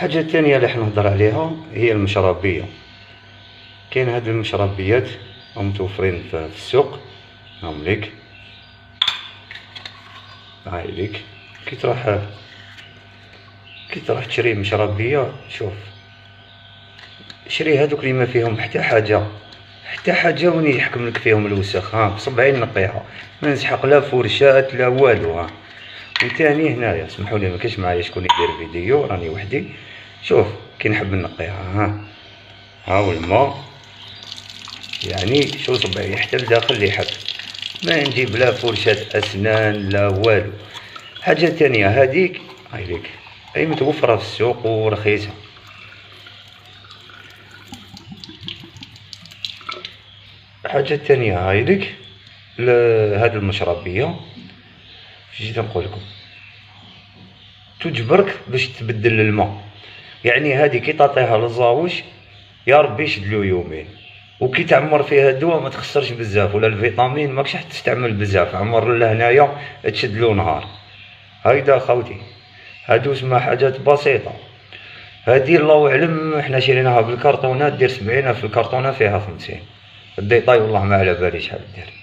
الحاجة الثانية اللي حنهضر عليها هي المشربية. كاين هاد المشربيات متوفرين في السوق، هاهم ليك، هاي ليك. كي تروح تشري مشربية، شوف شري هادوك اللي ما فيهم حتى حاجة وين يحكم لك فيهم الوسخ، ها بصبعين نقيها، ما نسحق لا فرشات لا والو. ها وثاني هنايا اسمحوا لي ما كاينش معايا شكون يدير فيديو، راني وحدي. شوف كي نحب نقيها، ها هو الماء، يعني شو صبعي حتى لداخل اللي يحب، ما نجيب لا فرشاة اسنان لا والو. حاجة ثانية هذيك هاي ليك، هي متوفرة في السوق ورخيصة. حاجة ثانية هاي ليك، هاد المشربية جيت نقول لكم تجبرك باش تبدل الماء، يعني هذه كي تعطيها للزاوج يا ربي يشدلو يومين، وكي تعمر فيها الدواء ما تخسرش بزاف، ولا الفيتامين ماكش تستعمل بزاف، عمر لهنايا تشدلو نهار. هايدا خوتي هادو اسمها حاجات بسيطة. هادي الله اعلم حنا شريناها بالكرتونات، دير 70 في الكرتونة فيها 50. الديطاي والله ما على بالي شحال دير.